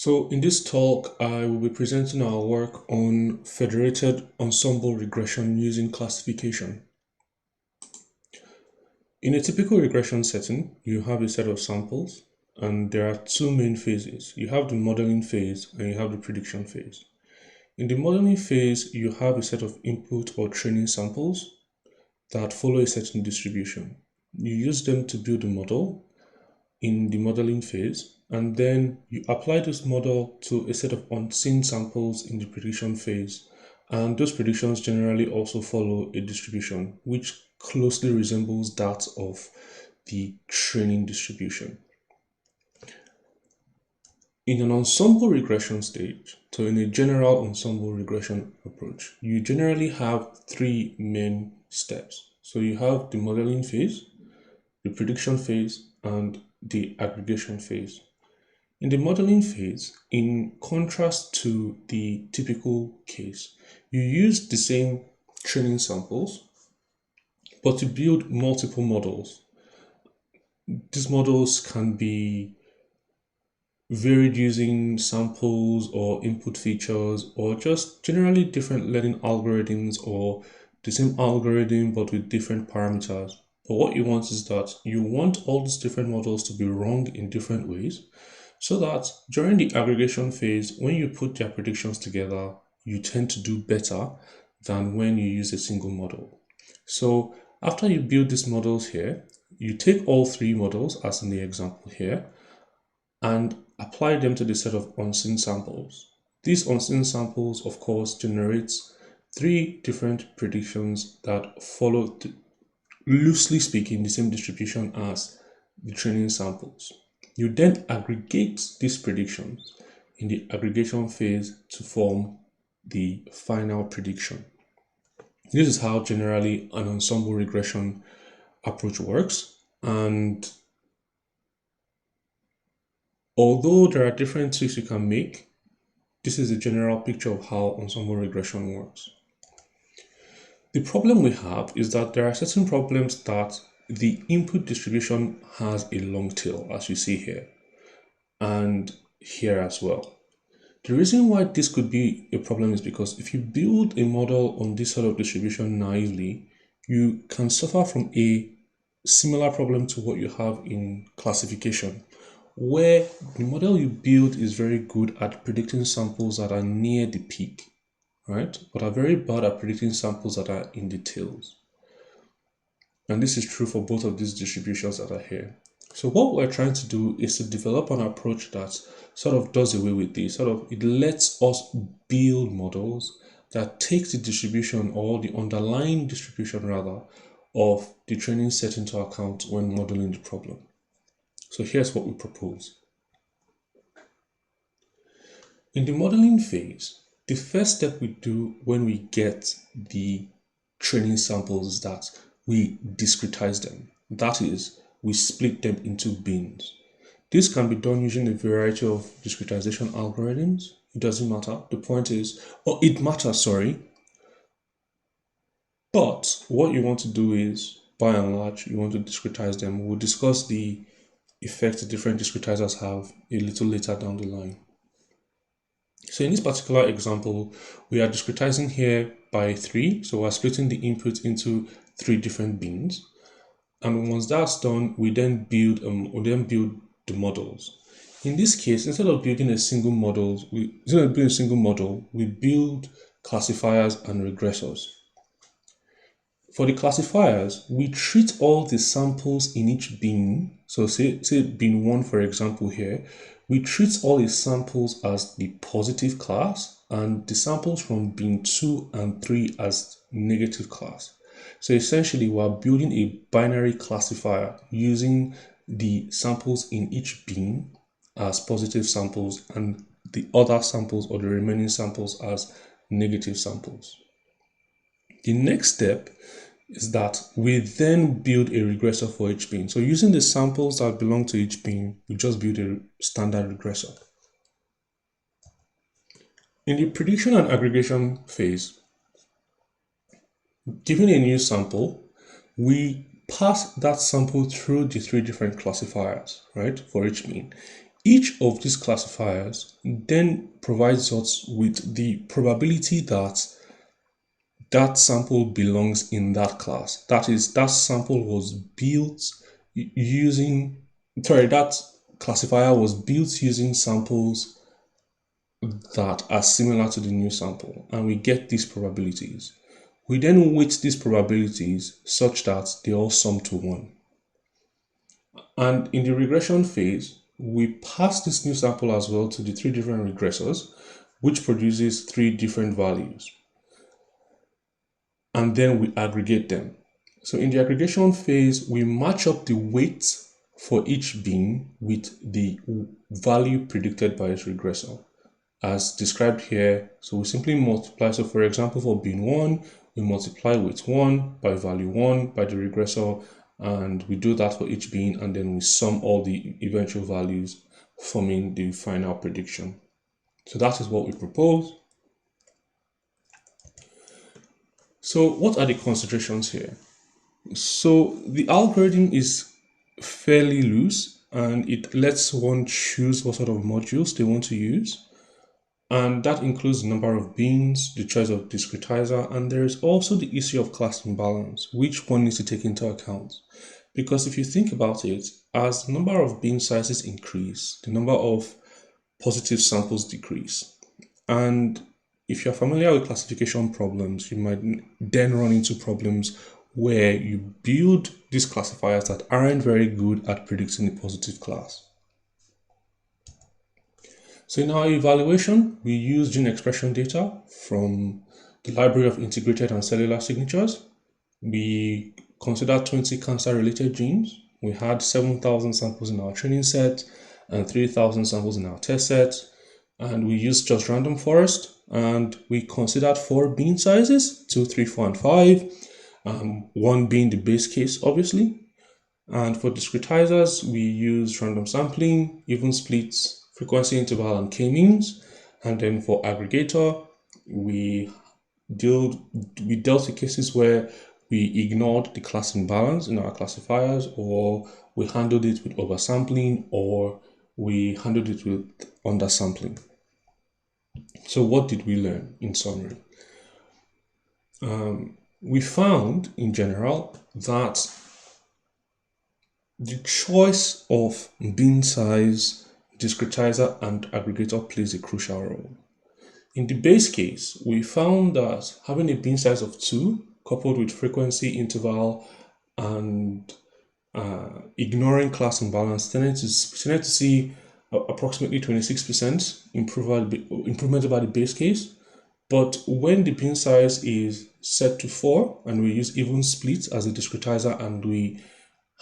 So in this talk, I will be presenting our work on federated ensemble regression using classification. In a typical regression setting, you have a set of samples, and there are two main phases. You have the modeling phase and you have the prediction phase. In the modeling phase, you have a set of input or training samples that follow a certain distribution. You use them to build a model in the modeling phase, and then you apply this model to a set of unseen samples in the prediction phase. And those predictions generally also follow a distribution which closely resembles that of the training distribution. In an ensemble regression stage, so in a general ensemble regression approach, you generally have three main steps. So you have the modeling phase, the prediction phase, and the aggregation phase. In the modeling phase, in contrast to the typical case, you use the same training samples, but to build multiple models. These models can be varied using samples or input features, or just generally different learning algorithms, or the same algorithm but with different parameters. But what you want is that you want all these different models to be wrong in different ways, so that during the aggregation phase, when you put their predictions together, you tend to do better than when you use a single model. So after you build these models here, you take all three models, as in the example here, and apply them to the set of unseen samples. These unseen samples, of course, generates three different predictions that follow, loosely speaking, the same distribution as the training samples. You then aggregate these predictions in the aggregation phase to form the final prediction. This is how generally an ensemble regression approach works. And although there are different tweaks you can make, this is a general picture of how ensemble regression works. The problem we have is that there are certain problems that the input distribution has a long tail, as you see here, and here as well. The reason why this could be a problem is because if you build a model on this sort of distribution naively, you can suffer from a similar problem to what you have in classification, where the model you build is very good at predicting samples that are near the peak, right? But are very bad at predicting samples that are in the tails. And this is true for both of these distributions that are here. So what we're trying to do is to develop an approach that sort of does away with this. It lets us build models that take the distribution, or the underlying distribution rather, of the training set into account when modeling the problem. So here's what we propose. In the modeling phase, the first step we do when we get the training samples is that we discretize them. That is, we split them into bins. This can be done using a variety of discretization algorithms. It doesn't matter. The point is, or it matters, sorry. But what you want to do is, by and large, you want to discretize them. We'll discuss the effects different discretizers have a little later down the line. So in this particular example, we are discretizing here by 3. So we're splitting the input into 3 different bins. And once that's done, we then build the models. In this case, instead of building a single model, we build classifiers and regressors. For the classifiers, we treat all the samples in each bin. So say bin 1, for example, here, we treat all the samples as the positive class and the samples from bin 2 and 3 as negative class. So essentially, we're building a binary classifier using the samples in each bin as positive samples and the other samples, or the remaining samples, as negative samples. The next step is that we then build a regressor for each bin. So using the samples that belong to each bin, we just build a standard regressor. In the prediction and aggregation phase, given a new sample, we pass that sample through the 3 different classifiers, right, for each bin. Each of these classifiers then provides us with the probability that that sample belongs in that class. That is, that sample was built using, that classifier was built using samples that are similar to the new sample, and we get these probabilities. We then weight these probabilities such that they all sum to 1. And in the regression phase, we pass this new sample as well to the 3 different regressors, which produces 3 different values. And then we aggregate them. So in the aggregation phase, we match up the weight for each bin with the value predicted by its regressor, as described here. So we simply multiply. So for example, for bin 1, we multiply weight 1 by value 1 by the regressor, and we do that for each bin, and then we sum all the eventual values, forming the final prediction. So that is what we propose. So what are the considerations here? So the algorithm is fairly loose, and it lets one choose what sort of modules they want to use. And that includes the number of bins, the choice of discretizer, and there is also the issue of class imbalance, which one needs to take into account. Because if you think about it, as the number of bin sizes increase, the number of positive samples decrease. And if you're familiar with classification problems, you might then run into problems where you build these classifiers that aren't very good at predicting the positive class. So in our evaluation, we use gene expression data from the Library of Integrated and Cellular Signatures. We considered 20 cancer-related genes. We had 7,000 samples in our training set and 3,000 samples in our test set. And we used just random forest, and we considered 4 bin sizes, 2, 3, 4, and 5, 1 being the base case, obviously. And for discretizers, we used random sampling, even splits, frequency interval, and k-means. And then for aggregator, we dealt with cases where we ignored the class imbalance in our classifiers, or we handled it with oversampling, or we handled it with undersampling. So what did we learn in summary? We found in general that the choice of bin size, discretizer, and aggregator plays a crucial role. In the base case, we found that having a bin size of 2 coupled with frequency interval and ignoring class imbalance tended to see approximately 26% improvement over the base case. But when the bin size is set to 4 and we use even split as a discretizer and we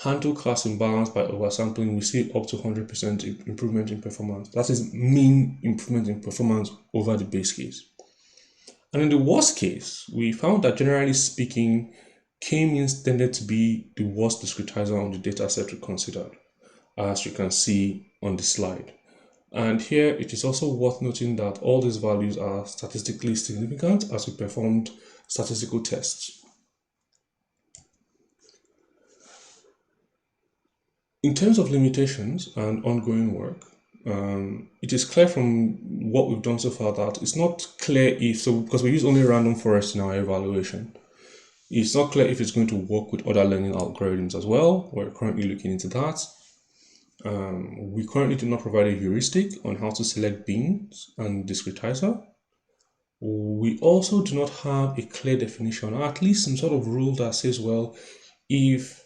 handle class imbalance by oversampling, we see up to 100% improvement in performance. That is mean improvement in performance over the base case. And in the worst case, we found that generally speaking, k-means tended to be the worst discretizer on the data set we considered, as you can see on the slide. And here it is also worth noting that all these values are statistically significant as we performed statistical tests. In terms of limitations and ongoing work, it is clear from what we've done so far that it's not clear if, because we use only random forest in our evaluation, it's not clear if it's going to work with other learning algorithms as well. We're currently looking into that. We currently do not provide a heuristic on how to select bins and discretizer. We also do not have a clear definition, or at least some sort of rule that says, well, if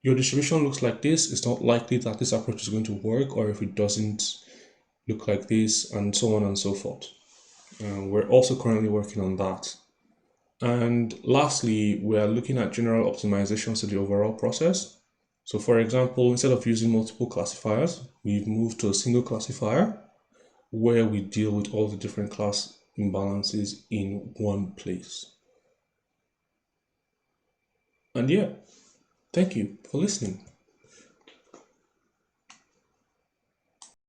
your distribution looks like this, it's not likely that this approach is going to work, or if it doesn't look like this, and so on and so forth. We're also currently working on that. And lastly, we are looking at general optimizations to the overall process. So for example, instead of using multiple classifiers, we've moved to a single classifier where we deal with all the different class imbalances in one place. And yeah, thank you for listening.